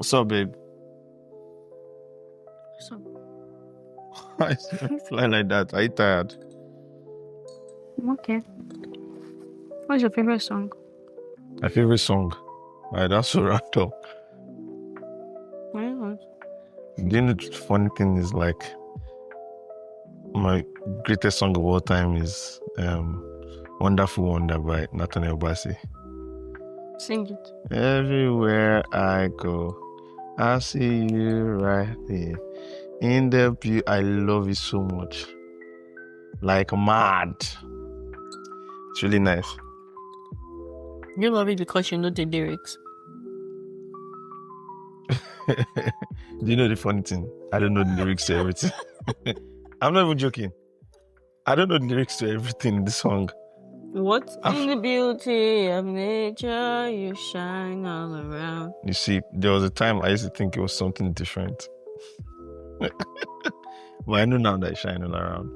What's up, babe? So, Why is you fly like that? Are you tired? okay. What's your favorite song? My favorite song. Alright, that's so random. What? Do you know the funny thing is like my greatest song of all time is Wonderful Wonder by Nathaniel Bassey. Sing it. Everywhere I go, I see you right there. In the view, I love it so much. Like mad. It's really nice. You love it because you know the lyrics. Do you know the funny thing? I don't know the lyrics to everything. I'm not even joking. I don't know the lyrics to everything in the song. What? In the beauty of nature, you shine all around. You see, there was a time I used to think it was something different. But I know now that I shine all around.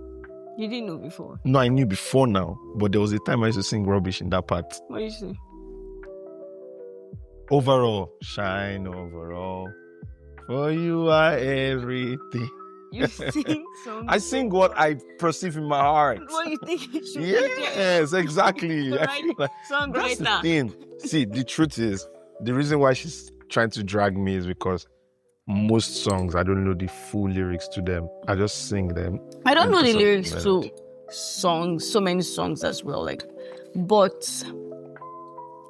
You didn't know before. No, I knew before now, but there was a time I used to sing rubbish in that part. What you say? Overall, shine overall. For you are everything. You sing songs. I sing what I perceive in my heart. What you think you should Yes, exactly. The I right feel like song that's the writer. thing. See, the truth is, the reason why she's trying to drag me is because most songs, I don't know the full lyrics to them. I just sing them. I don't know into the some lyrics melody. to songs, so many songs as well. But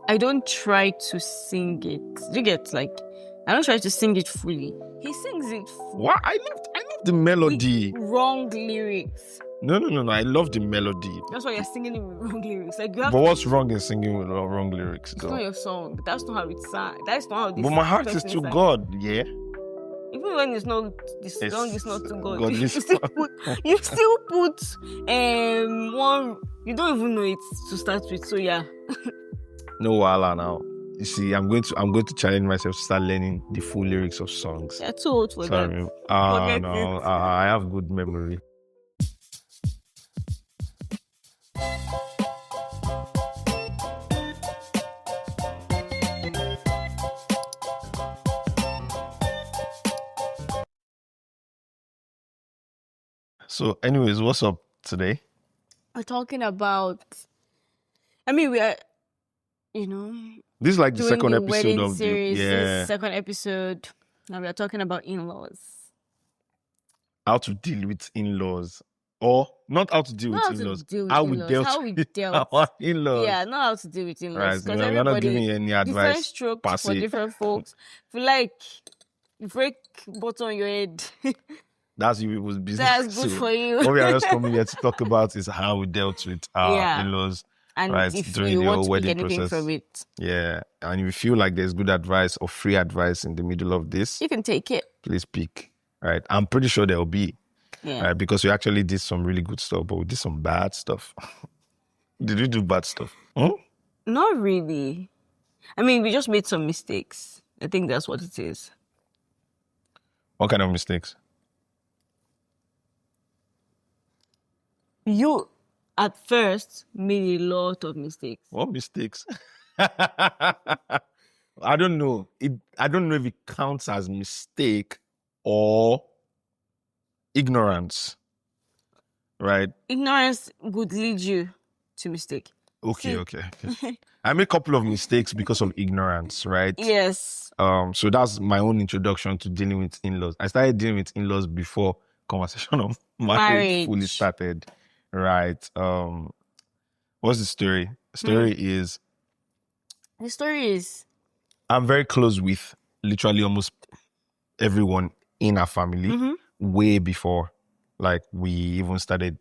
I don't try to sing it. You get I don't try to sing it fully. He sings it fully. What? I love the melody. Wrong lyrics. No. I love the melody. That's why you're singing it with wrong lyrics. You have But what's wrong in singing with wrong lyrics? It's Though? not your song. That's not how it sounds. That's not how this But my heart is person to sang. God, yeah. Even when it's not, the It's song is not to God. godly You still put one. You don't even know it to start with. So yeah. No wahala now. You see, I'm going to challenge myself to start learning the full lyrics of songs. You're too old for Sorry. that. Forget No. it. I have good memory. So, anyways, what's up today? We're talking about. I mean, we are. This is like the Doing second the episode wedding of series. This the is second episode. Now we are talking about in-laws. how to deal with in-laws, or not how to deal Not how with to in-laws. deal with How in-laws. we dealt How we with dealt. our in-laws. Yeah, not how to deal with in-laws. Right. Because We're not giving you any different advice. strokes per for se. different folks. If you like, you break bottom on your head. That's you people's business. That's good So for you. what we are just coming here to talk about is how we dealt with our Yeah. in-laws. And Right, if during you the want whole to pick wedding anything process. from it, Yeah. And if you feel like there's good advice or free advice in the middle of this, you can take it. please pick. Right. I'm pretty sure there'll be. Yeah. Right. Because we actually did some really good stuff, but we did some bad stuff. Did we do bad stuff? Hmm? Not really. I mean, we just made some mistakes. I think that's what it is. What kind of mistakes? You, at first, made a lot of mistakes. What mistakes? I don't know. I don't know if it counts as mistake or ignorance. Right? Ignorance would lead you to mistake. Okay, See- okay. I made a couple of mistakes because of ignorance, right? Yes. So that's my own introduction to dealing with in-laws. I started dealing with in-laws before conversation of marriage fully Marriage. started. Right. What's the story? The story is The story is, I'm very close with literally almost everyone in our family Mhm. way before like we even started.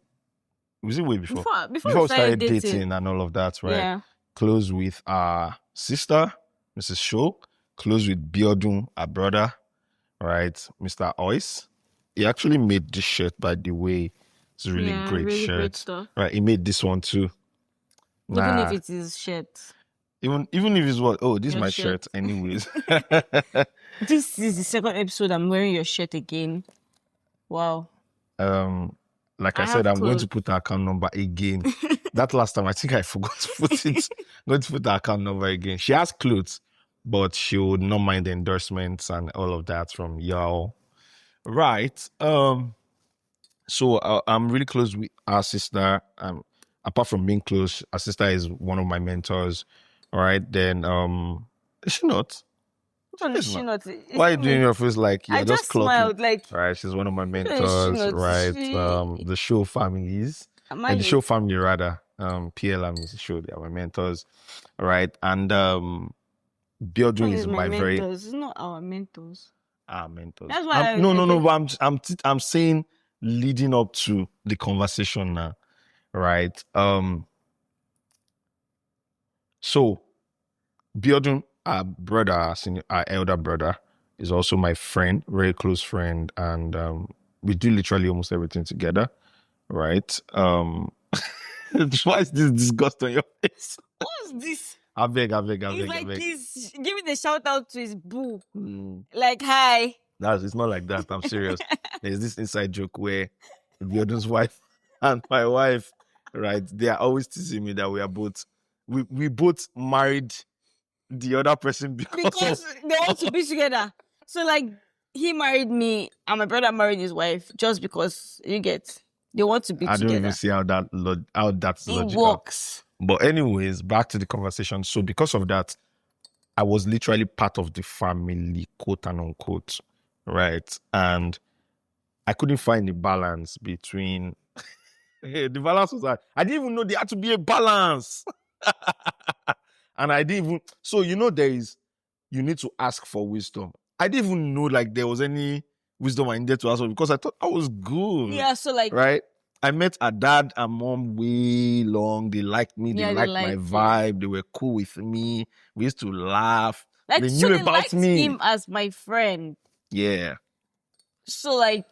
Was it way before? before we started dating and all of that, right? Yeah. Close with our sister, Mrs. Show. Close with Biodun, our brother, right? Mr. Ois. He actually made this shirt, by the way. It's a really Yeah, great really shirt. great stuff. Right, he made this one too. Even Nah, if it is shirt. even if it's what? Oh, this is Your my shirt. shirt, anyways. This is the second episode I'm wearing your shirt again. Wow. Like I I said, have I'm going clothes. to put the account number again. That last time, I think I forgot to put it. I'm going to put the account number again. She has clothes, but she would not mind the endorsements and all of that from y'all. Right. So I'm really close with our sister. Apart from being close, our sister is one of my mentors. All right. Then is she not? Which one is She's she not. not? Why are you Isn't doing me? your face like I you're just just clocking? smiled like, Right. She's one of my which one is she mentors. not? Right. She, The show families. am And I the it? show family rather. PLM is the show. They are my mentors. All right. And Which Biodun one is is my my very mentors? It's not our mentors. mentors. That's why No, I no, no. get. But I'm saying leading up to the conversation now, right? So Biodun, our brother, our elder brother, is also my friend, very close friend, and we do literally almost everything together, right? Why is this disgust on your face? Who's this? I beg, I He's like, beg. he's giving the shout out to his boo. Mm. Like, hi. It's not like that. I'm serious. There's this inside joke where Biodun's wife and my wife, right? They are always teasing me that we both married the other person Because they want to be together. So, like, he married me and my brother married his wife just because you get, they want to be I don't together. even see how that's It logical. works. But anyways, back to the conversation. So because of that, I was literally part of the family, quote and unquote, right? And I couldn't find the balance between the balance was hard. I didn't even know there had to be a balance. And I didn't even so you need to ask for wisdom. I didn't even know like there was any wisdom I needed to ask for because I thought I was good. Yeah, so like, right? I met a dad and mom way long. They liked me. Yeah, They they liked my liked you. vibe. They were cool with me. We used to laugh. like, They so knew they about liked me. him as my friend. Yeah. So like,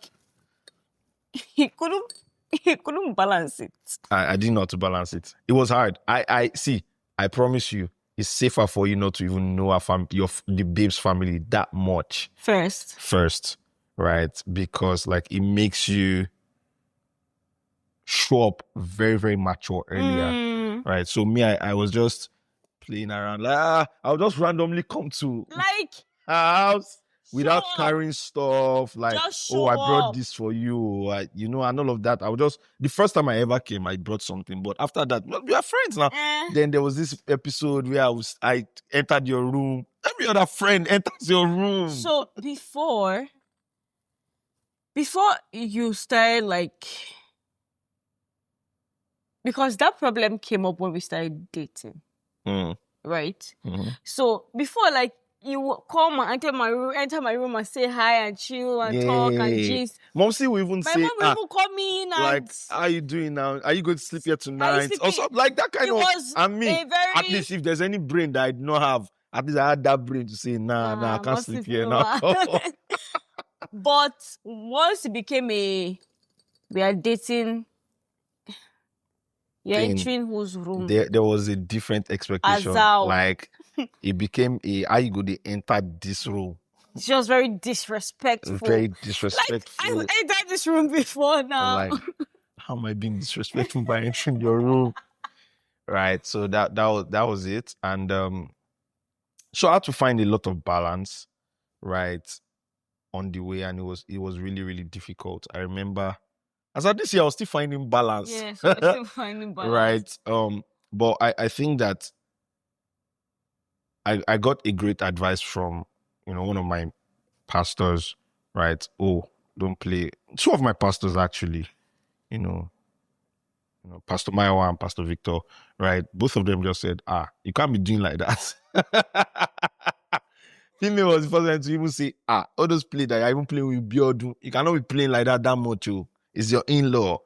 he couldn't balance it. I didn't know how to balance it. It was hard. I see. I promise you, it's safer for you not to even know the babe's family that much first, right? Because like it makes you show up very, very mature earlier, right? So me, I was just playing around. Like, I'll just randomly come to Like, our house without show up. carrying stuff. Like, Just show I brought up. this for you, and all of that. The first time I ever came, I brought something. But after that, well, we are friends now. Then there was this episode where I entered your room. Every other friend enters your room. So before you started like, because that problem came up when we started dating, right? So before, like, you would come and enter my room and say hi and chill and talk and gist. Momsy will even My say, mom will even come in and like, how are you doing now? Are you going to sleep here tonight? sleeping? Also, like that kind It of. was And me, a very- at least if there's any brain that I did not have, at least I had that brain to say, nah, I can't sleep here now. But once it became we are dating, you're Thing, entering whose room? there was a different expectation. Azal. Like, it became how you go to enter this room. It's just very disrespectful. Very disrespectful. Like, I've entered this room before now. I'm like, how am I being disrespectful by entering your room? Right. So that was it. And so I had to find a lot of balance, right, on the way, and it was really, really difficult. I remember as at this year I was still finding balance. Yes, I was still finding balance. Right. But I think that I got a great advice from one of my pastors, right? Oh, don't play. Two of my pastors actually, Pastor Maiwa and Pastor Victor, right? Both of them just said, you can't be doing like that. Female was the first one to even say, all those play that I even playing with Biodun, you cannot be playing like that much. It's your in-law.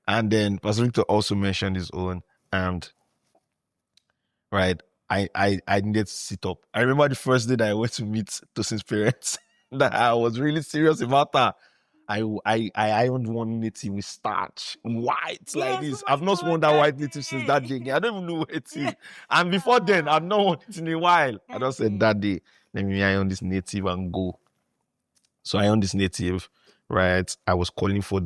And then Pastor Victor also mentioned his own, and right, I needed to sit up. I remember the first day that I went to meet Tosin's parents, that I was really serious about that. I ironed one native with starch, white like this. I've not worn that white native since that day. I don't even know what it is. And before then, I've not worn it in a while. I just said that day, let me iron this native and go. So I ironed this native, right? I was calling for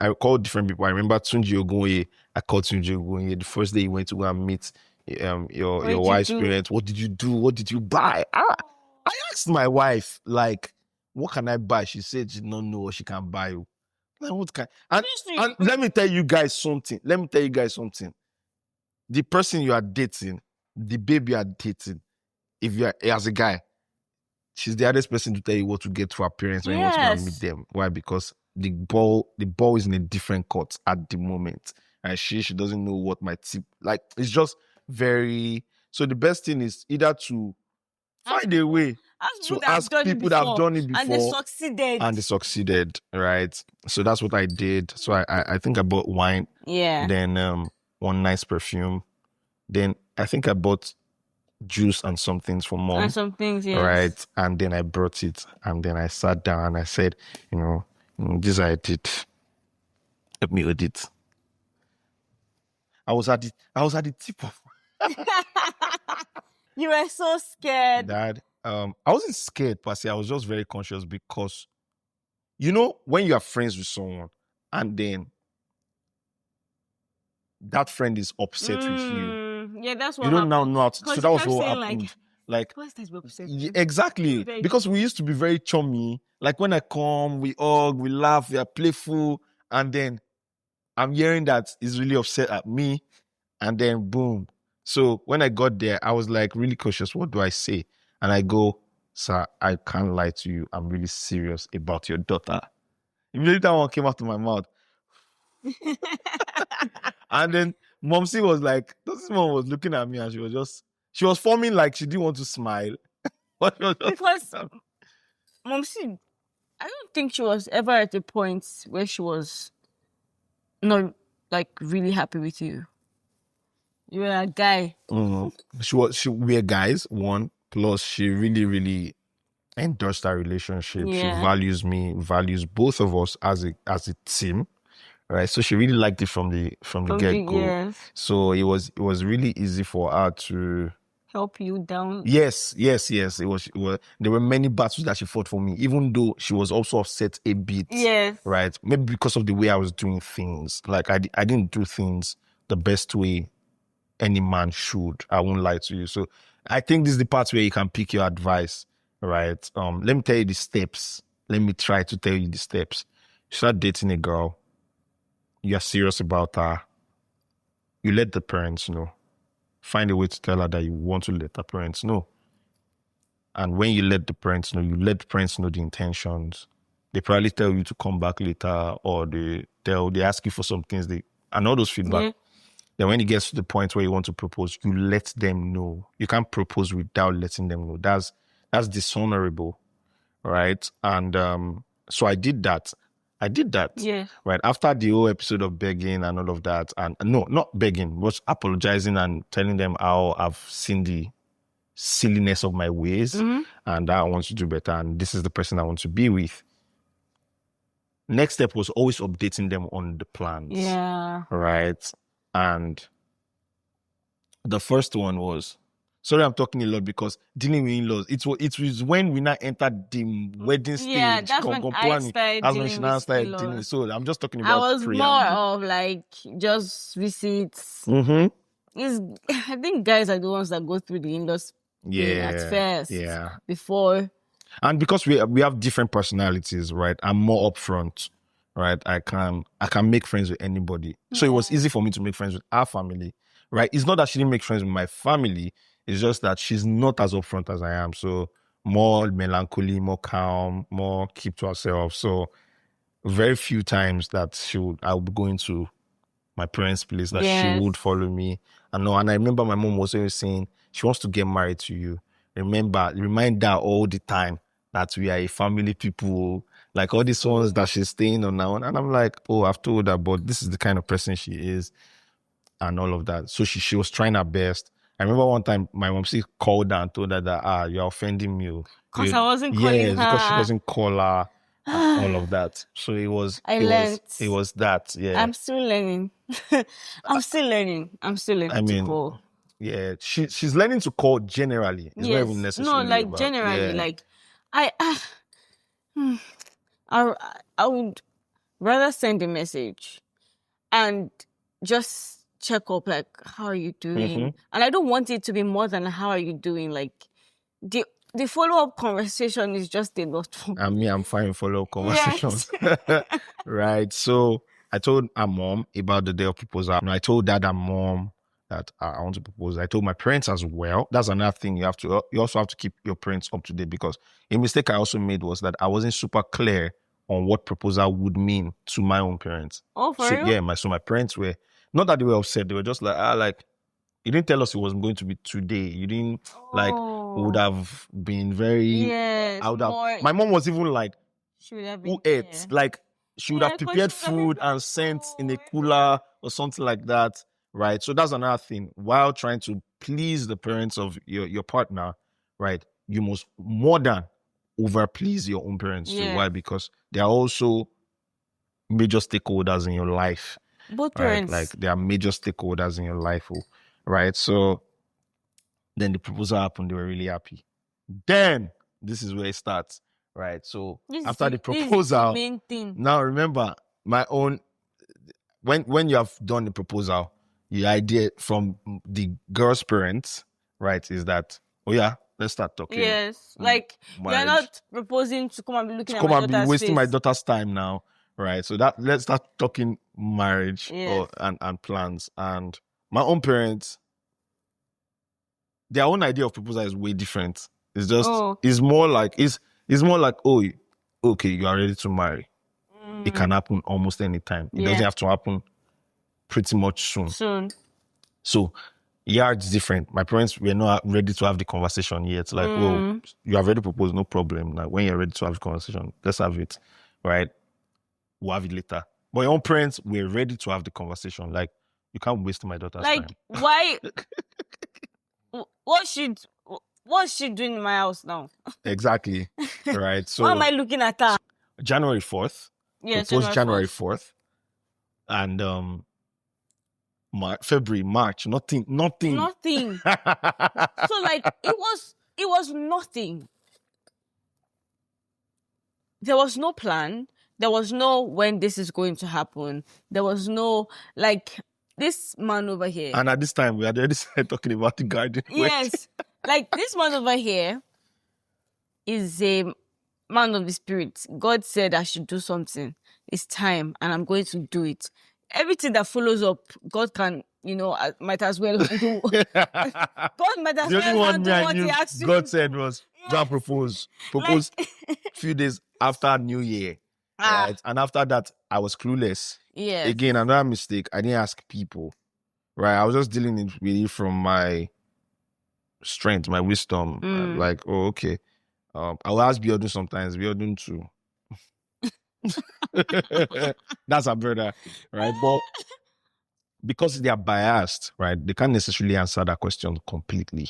I called different people. I remember Tunji Ogunye. I called Tunji Ogunye the first day he went to go and meet What your did you wife's do? parents, what did you do? What did you buy? I asked my wife, like, what can I buy? She said she don't know what she can buy. Like, what can and let me tell you guys something. Let me tell you guys something. The person you are dating, the baby you are dating, if you are as a guy, she's the hardest person to tell you what to get for her parents when you want to go and meet Yes. them. Why? Because the ball is in a different court at the moment. And she doesn't know what my tip like. It's just very so the best thing is either to find a way to ask people that have done it And they before succeeded. and they succeeded, right? So that's what I did. So I think I bought wine, Yeah. then one nice perfume. Then I think I bought juice and some things for mom. And some things, yes. Right. And then I brought it and then I sat down and I said, this I did. Help me with it. I was at the tip of You were so scared. Dad. I wasn't scared per se. I was just very conscious because when you are friends with someone and then that friend is upset with you. Yeah, that's what You don't now happened. know how to, so that was what happened. Like what's that upset? exactly. Because we used to be very chummy. Like when I come, we hug, we laugh, we are playful, and then I'm hearing that he's really upset at me, and then boom. So when I got there, I was like really cautious. What do I say? And I go, sir, I can't lie to you. I'm really serious about your daughter. Immediately that one came out of my mouth. And then Momsy was like, this mom was looking at me and she was forming like she didn't want to smile. Because Momsy, I don't think she was ever at a point where she was not like really happy with you. You were a guy. Mm-hmm. We were guys, one, plus she really, really endorsed our relationship. Yeah. She values me, values both of us as a team. Right. So she really liked it from the get-go. Yes. So it was really easy for her to help you down. Yes. It was there were many battles that she fought for me, even though she was also upset a bit. Yes. Right. Maybe because of the way I was doing things. Like I didn't do things the best way any man should. I won't lie to you. So I think this is the part where you can pick your advice. Right. Let me tell you the steps. Let me try to tell you the steps. You start dating a girl. You're serious about her. You let the parents know. Find a way to tell her that you want to let the parents know. And when you let the parents know, you let the parents know the intentions. They probably tell you to come back later, or they ask you for some things, and all those feedback. Yeah. Then when it gets to the point where you want to propose, you let them know. You can't propose without letting them know. That's dishonorable, right? And so I did that. Yeah. Right. After the whole episode of begging and all of that. And no, not begging, was apologizing and telling them how I've seen the silliness of my ways and I want to do better. And this is the person I want to be with. Next step was always updating them on the plans. Yeah. Right. And the first one was, sorry, I'm talking a lot because dealing with in-laws. It was when we now entered the wedding stage. Yeah, that's when I started dealing. So I'm just talking about. I was more of like just visits. I think guys are the ones that go through the in-laws at first. Yeah. Before. And because we have different personalities, right? I'm more upfront, right? I can make friends with anybody. So it was easy for me to make friends with our family, right? It's not that she didn't make friends with my family. It's just that she's not as upfront as I am. So more melancholy, more calm, more keep to herself. So very few times that I would be going to my parents' place that she would follow me. And I remember my mom was always saying she wants to get married to you. Remind her all the time that we are a family people. Like all these ones that she's staying on now. And I'm like, oh, I've told her, but this is the kind of person she is and all of that. So she was trying her best. I remember one time my mom called her and told her that, you're offending me. Because I wasn't calling her. Yes, because she doesn't call her and all of that. So it was that. Yeah. I'm still learning. I'm still learning to call. Yeah, she's learning to call generally. It's not even necessarily. No, like generally, like I would rather send a message and just check up, like, how are you doing? Mm-hmm. And I don't want it to be more than how are you doing. Like, the follow-up conversation is just a lot for me. And me, I'm fine follow-up Yes. conversations. Right. So I told our mom about the day of proposal. And I told dad and mom that I want to propose. I told my parents as well. That's another thing you also have to keep your parents up to date, because a mistake I also made was that I wasn't super clear on what proposal would mean to my own parents. Oh, for So real? yeah, my parents were not that they were upset. They were just like you didn't tell us it was going to be today. You didn't like would Oh, have been very yes, I would have more. my mom was even like, She would have who been ate? there. Like she would Yeah, have because she prepared would have been food and sent in a cooler or something like that. Right. So that's another thing. While trying to please the parents of your partner, right, you must more than over please your own parents too. Yeah. Why? Because they are also major stakeholders in your life. Both Right. parents. Like they are major stakeholders in your life. Oh, right. So then the proposal happened, they were really happy. Then this is where it starts. Right. So after the This is the proposal, main thing. now remember my own when you have done the proposal, the idea from the girl's parents, right, is that, oh yeah, let's start talking. Yes, like you're Marriage. not proposing to come and be looking To at come my and be daughter's wasting face. my daughter's time now, right? So that let's start talking marriage Yes. and plans. And my own parents, their own idea of proposal is way different. It's just it's more like oh, okay, you are ready to marry. It can happen almost any time. It doesn't have to happen pretty much soon. So yeah, it's different. My parents were not ready to have the conversation yet. Like, well, you have already proposed, no problem. Like when you're ready to have the conversation, let's have it. Right? We'll have it later. But your own parents were ready to have the conversation. Like, you can't waste my daughter's time. Like, why? What's she doing in my house now? Exactly. Right. So why am I looking at her? January 4th. Yes, Proposed January 4th. And February, March, nothing. So like it was nothing. There was no plan. There was no when this is going to happen. There was no like this man over here. And at this time, we had already started talking about the garden. Yes, like this man over here is a man of the spirit. God said I should do something. It's time, and I'm going to do it. Everything that follows up, God can, might as well do. God might as well do what He asked you. God said was, go and propose. Propose a few days after New Year. Right? And after that, I was clueless. Yeah. Again, another mistake. I didn't ask people. Right? I was just dealing with it from my strength, my wisdom. Like, oh, okay. I'll ask Biodun sometimes. Biodun too. That's our brother, right? But because they are biased, right, they can't necessarily answer that question completely,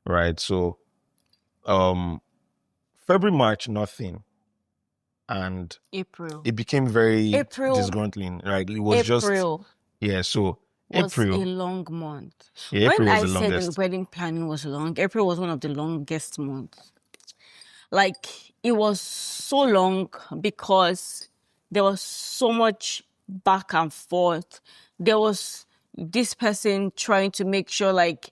right? So, February, March, nothing, and April. It became very disgruntling, right? It was just So was April a long month. Yeah, April when was the I said longest. the wedding planning was long, April was one of the longest months. Like it was so long because there was so much back and forth. There was this person trying to make sure like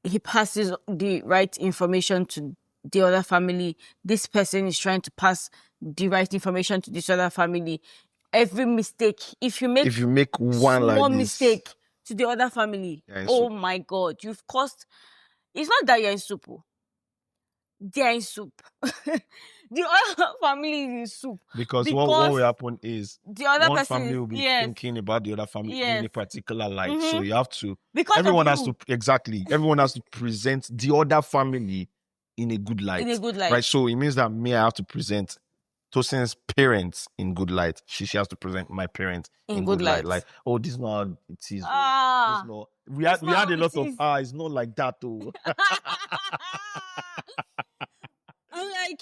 he passes the right information to the other family. This person is trying to pass the right information to this other family. Every mistake, if you make one like small this, mistake to the other family, oh my God, you've caused. It's not that you're in soup. They're in soup. The other family is in soup. Because what will happen is the other one person family will be thinking about the other family in a particular light. So you have to everyone has to present the other family in a good light. Right. So it means that I have to present Tosin's parents in good light. She has to present my parents in good light. Like, oh, this is not how it is. We had a lot of it's not like that too. I'm like,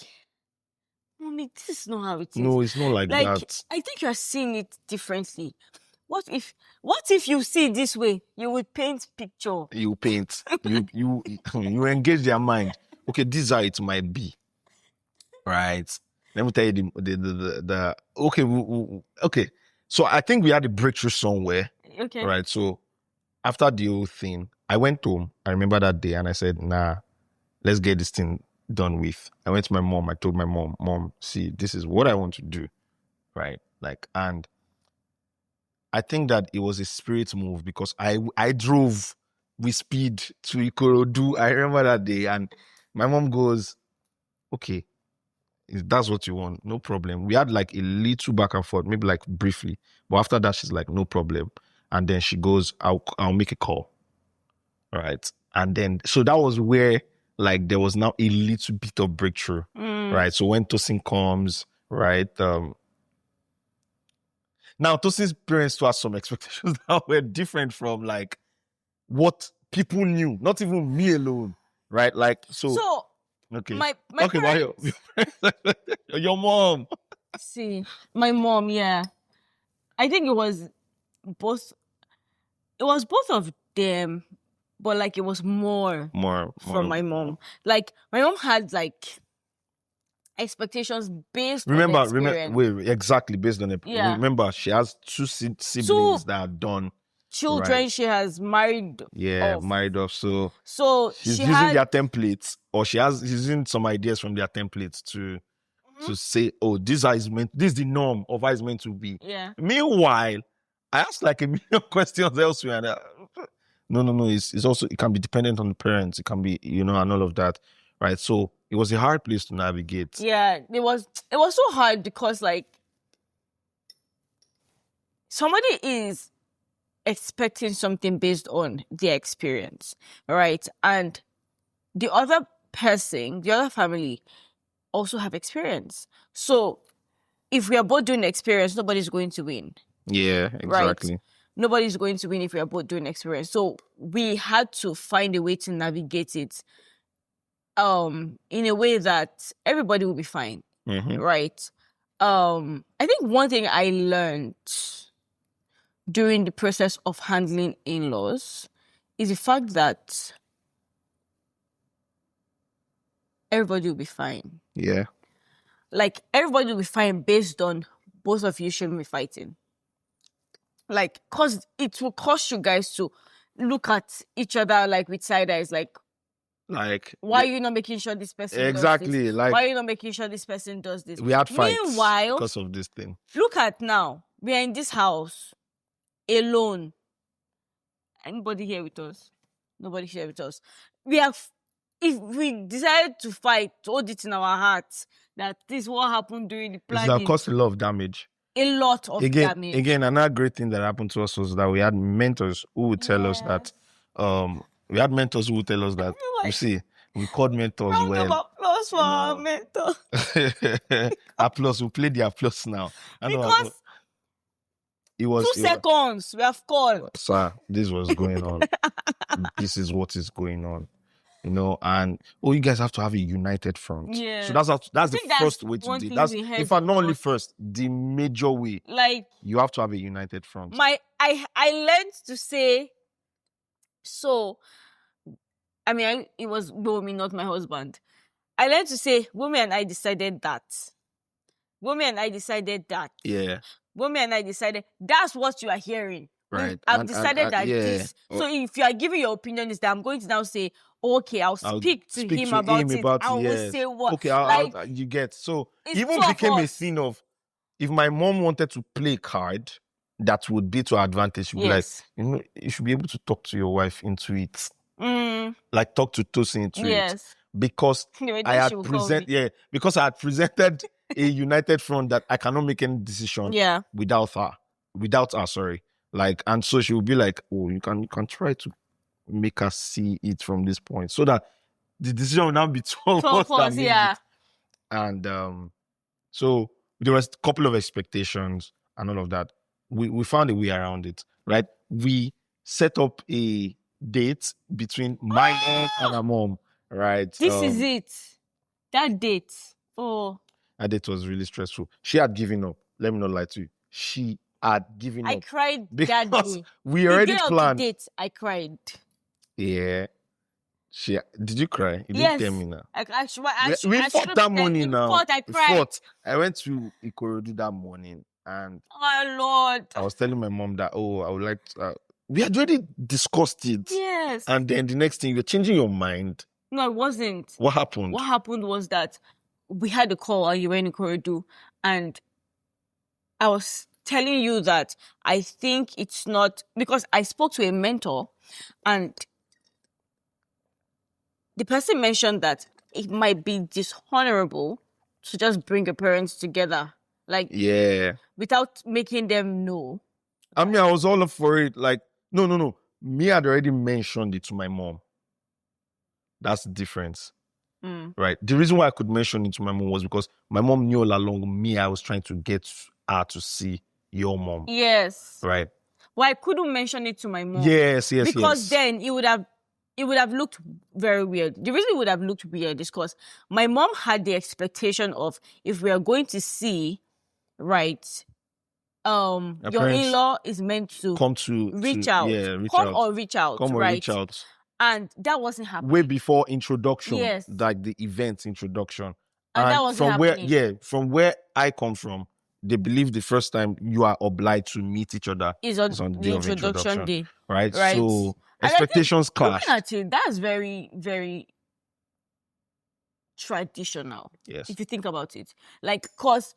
Mommy, this is not how it is. No, it's not like that. I think you are seeing it differently. What if you see it this way? You would paint picture. You paint. you engage their mind. Okay, this is how it might be. Right. Let me tell you the okay. So I think we had a breakthrough somewhere. Okay. Right. So after the whole thing, I went home. I remember that day and I said, nah, let's get this thing done with. I went to my mom. I told my mom, see, this is what I want to do. Right. Like, and I think that it was a spirit move because I drove with speed to Ikorodu. I remember that day, and my mom goes, okay, if that's what you want, no problem. We had like a little back and forth, maybe like briefly. But after that, she's like, no problem. And then she goes, I'll make a call. Right. And then so that was where like there was now a little bit of breakthrough. Right. So when Tosin comes, right, now, Tosin's parents to have some expectations that were different from like what people knew, not even me alone, right? Like so. Okay. My okay, parents, your mom. See, my mom, yeah. I think it was both. It was both of them, but like it was more from my mom. Like my mom had like expectations based on experience. Wait, exactly based on it. Yeah. Remember, she has two siblings that are done. Children right. She has married. Yeah, married off. So she's she using their templates, or she's using some ideas from their templates to say, oh, this is the norm of how it's meant to be. Yeah. Meanwhile, I asked like a million questions elsewhere. And no. It's also, it can be dependent on the parents. It can be, and all of that. Right. So it was a hard place to navigate. Yeah, it was so hard because like somebody is expecting something based on their experience, right? And the other person, the other family also have experience. So if we are both doing experience, nobody's going to win. Yeah, exactly. Right? Nobody's going to win if we are both doing experience. So we had to find a way to navigate it in a way that everybody will be fine. Right? I think one thing I learned during the process of handling in-laws is the fact that everybody will be fine. Yeah. Like, everybody will be fine based on both of you shouldn't be fighting. Like, because it will cause you guys to look at each other, like, with side eyes, like, why are you not making sure this person does this? Like, why are you not making sure this person does this? We had fights Meanwhile, because of this thing. Look at now. We are in this house alone. Anybody here with us? Nobody here with us. If we decided to fight, hold it in our hearts that this is what happened during the planning. It's caused a lot of damage. A lot of damage. Again, another great thing that happened to us was that we had mentors who would tell us that we had mentors who would tell us that you see, we called mentors when applause for our mentor. Applause, we play the applause now. Because it was 2 seconds we have called. Sir, this was going on. This is what is going on. And you guys have to have a united front. Yeah. So that's the first way to do it. That's, in fact, not only first, the major way. Like, you have to have a united front. I learned to say, so, I mean, it was Bomi, not my husband. I learned to say, Bomi and I decided that. Bomi and I decided that. Yeah. Bomi and I decided, that's what you are hearing. Right. I've decided that this. So if you are giving your opinion, is that I'm going to now say, okay, I'll speak to him about it. I will say what. Okay, you get. So it even became a thing of, if my mom wanted to play card, that would be to her advantage. She'd be like, you should be able to talk to your wife into it. Like talk to Tosin into it. Because I had presented a united front that I cannot make any decision without her. Sorry. Like, and so she would be like, oh, you can try to make her see it from this point, so that the decision will now be 12 us. Yeah. And so there was a couple of expectations and all of that. We found a way around it, right? We set up a date between my mom and her mom, right? This is it. That date. Oh. That date was really stressful. She had given up. Let me not lie to you. She had given up. I cried that day. We already planned. The date, I cried. Yeah. Did you cry? You didn't tell me now. We fought that morning now. I cried. I went to Ikorodu that morning, and oh Lord, I was telling my mom that, I would like to, We had already discussed it. Yes. And then the next thing, you're changing your mind. No, it wasn't. What happened? What happened was that we had a call and you were in the corridor, and I was telling you that I think it's not, because I spoke to a mentor and the person mentioned that it might be dishonorable to just bring your parents together, like, Yeah. without making them know. I mean, I was all up for it. Like, no. Me had already mentioned it to my mom. That's the difference. Right. The reason why I could mention it to my mom was because my mom knew all along me, I was trying to get her to see your mom. Yes. Right. Well, I couldn't mention it to my mom. Yes. Because then it would have looked very weird. The reason it would have looked weird is because my mom had the expectation of, if we are going to see, right, your in-law is meant to come to reach out. Yeah, reach come out. or reach out. Come or right? reach out. And that wasn't happening. Way before introduction. Yes. Like the event introduction. And that wasn't happening. From where I come from, they believe the first time you are obliged to meet each other is on the day of introduction day. Right? So expectations clash. Looking at it, that's very, very traditional. Yes. If you think about it. Like, because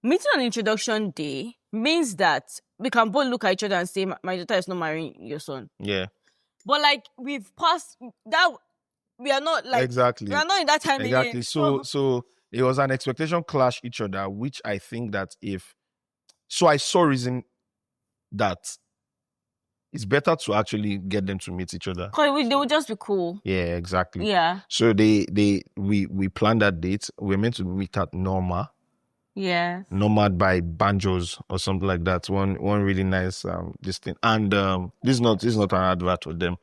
meeting on introduction day means that we can both look at each other and say, my daughter is not marrying your son. Yeah. But like, we've passed that. We are not like, exactly. We are not in that time. Exactly. So it was an expectation clash each other, which I think that I saw reason that it's better to actually get them to meet each other. Because they would just be cool. Yeah, exactly. Yeah. So we planned that date. We were meant to meet at Norma. Yeah. Nomad by Banjos or something like that. One really nice this thing. And this is not an advert for them,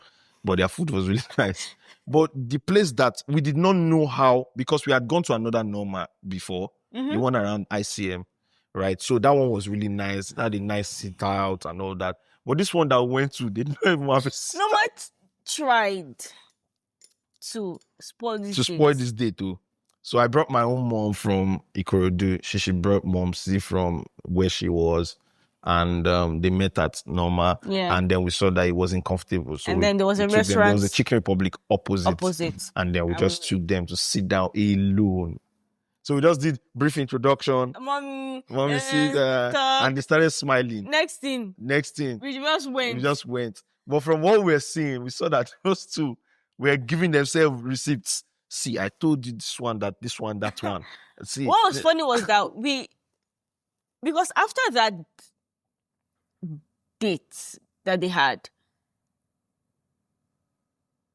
but their food was really nice. But the place that we did not know how, because we had gone to another Norma before, the one around ICM, right? So that one was really nice. It had a nice sit out and all that. But this one that we went to, they didn't even have a sit. Norma tried to spoil this date too. So I brought my own mom from Ikorodu. She brought Momsi from where she was. And they met at Norma. Yeah. And then we saw that it wasn't comfortable. So then there was a restaurant. There was a Chicken Republic opposite. And then we just took them to sit down alone. So we just did brief introduction. Mommy sit and they started smiling. Next thing. We just went. But from what we were seeing, we saw that those two were giving themselves receipts. See, I told you this one, that one. See, what was funny was that because after that date that they had,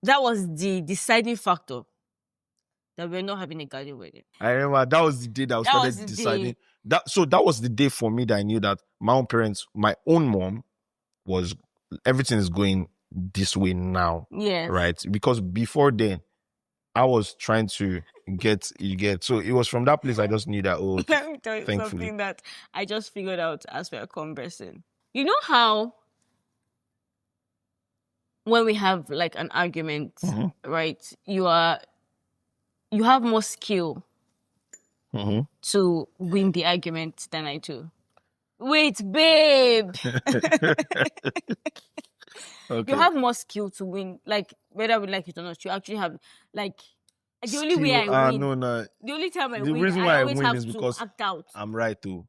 that was the deciding factor that we're not having a garden wedding. I remember that was the day that I started deciding. That was the day for me that I knew that my own mom everything is going this way now. Yes. Right? Because before then, I was trying to get. So it was from that place I just knew that, let me tell you something that I just figured out as we are conversing. You know how when we have like an argument, right? You have more skill to win the argument than I do. Wait, babe. Okay. You have more skill to win, like whether we like it or not. You actually have like the only way I win. No. The only time I win, the reason why I always win is because act out. I'm right too.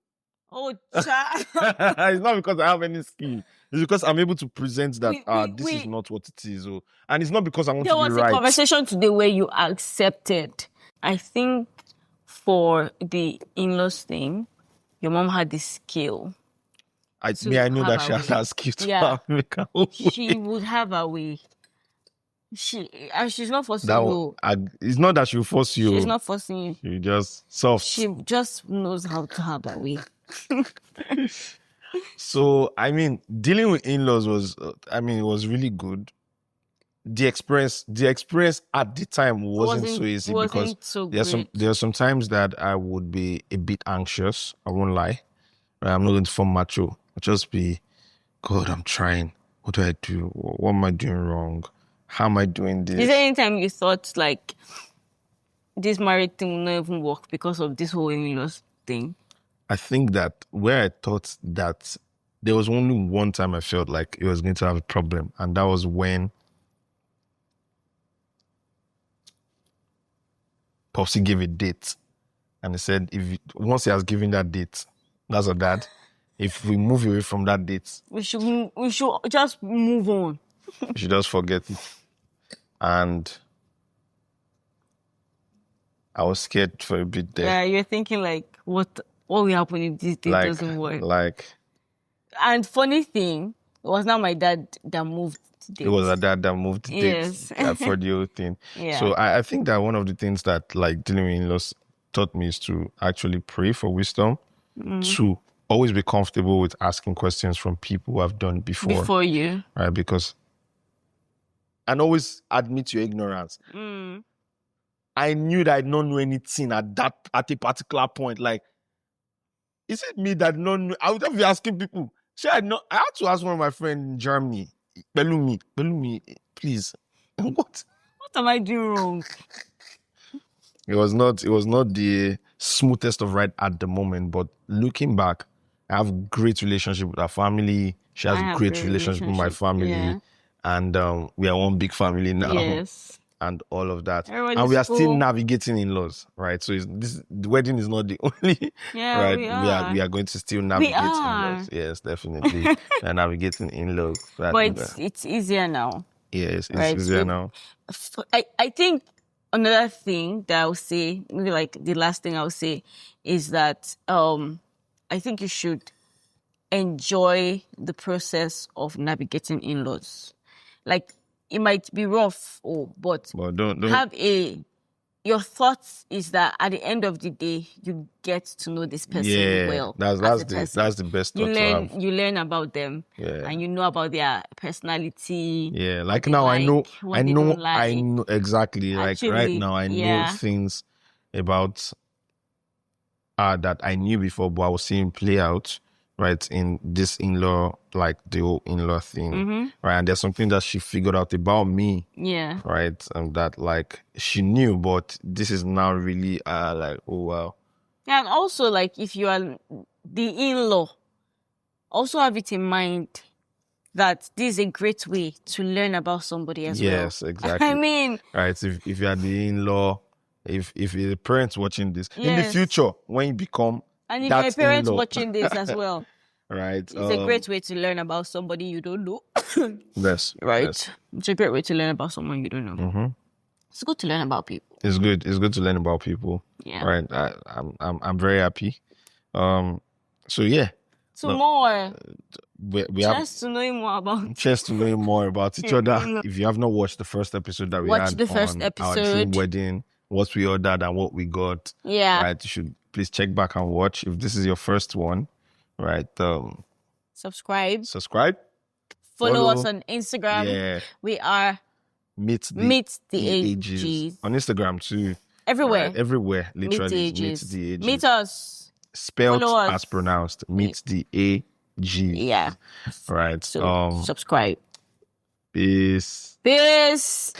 Oh, child. It's not because I have any skill. It's because I'm able to present that this is not what it is. And it's not because I want to be right. There was a conversation today where you accepted. I think for the in-laws thing, your mom had the skill. I know that she has that skill to make her own way. She would have a way. She's not forcing you. It's not that she'll force you. She's not forcing you. She just soft. She just knows how to have that way. So, I mean, dealing with in-laws was, it was really good. The experience at the time wasn't so easy because there are some times that I would be a bit anxious. I won't lie. I'm not going to form macho. I'll just be, God, I'm trying. What do I do? What am I doing wrong? How am I doing this? Is there any time you thought like this married thing will not even work because of this whole in-laws thing? I think that where I thought that there was only one time I felt like it was going to have a problem, and that was when Popsy gave a date, and he said, once he has given that date, that's our dad. If we move away from that date, we should just move on. we should just forget it. And I was scared for a bit there. Yeah, you're thinking like, what will happen if this date doesn't work? And funny thing, it was not my dad that moved the date. It was our dad that moved the date for the whole thing. Yeah. So I think that one of the things that like dealing with in-laws taught me is to actually pray for wisdom, to always be comfortable with asking questions from people who have done before you. Right? And always admit your ignorance. I knew that I did not know anything at a particular point. Like, is it me that don't know? I would have been asking people. I had to ask one of my friends in Germany, Belumi, please. What am I doing wrong? It was not the smoothest of ride at the moment, but looking back, I have great relationship with our family. She has a great relationship with my family. And we are one big family now. Yes. And all of that. And we are still navigating in-laws, right? So the wedding is not the only, right? We are going to still navigate in-laws. Yes, definitely. We are navigating in-laws. But it's easier now. Yes, it's easier now. I think another thing that I would say, maybe like the last thing I would say, is that I think you should enjoy the process of navigating in-laws. Like, it might be rough, but don't have your thoughts is that at the end of the day, you get to know this person well. That's the best thought to have. You learn about them, and you know about their personality. Yeah, like now I know exactly. Actually, like right now I know things about that I knew before, but I was seeing play out. Right, in this in-law, like the whole in-law thing, right? And there's something that she figured out about me, right? And that like she knew, but this is now really like, oh wow. And also, like, if you are the in-law, also have it in mind that this is a great way to learn about somebody as well. Yes, exactly. I mean, right? If you are the in-law, if the parents watching this in the future, when you become and if your parents watching this as well, right? It's a great way to learn about somebody you don't know. Yes, right. Yes. It's a great way to learn about someone you don't know. It's good to learn about people. It's good. It's good to learn about people. Yeah. Right. I'm very happy. So yeah. More. We just to know more about. Just to know more about each other. If you have not watched the first episode that we had on our dream wedding, what we ordered and what we got. Yeah. Right. You should please check back and watch. If this is your first one, right? Subscribe. Follow us on Instagram. Yeah. We are Meet the Ages. On Instagram too. Everywhere. Right, everywhere. Literally. Meet the Ages. Meet us. Spelled as pronounced. Meet the Ages. Yeah. Right. So subscribe. Peace. Peace.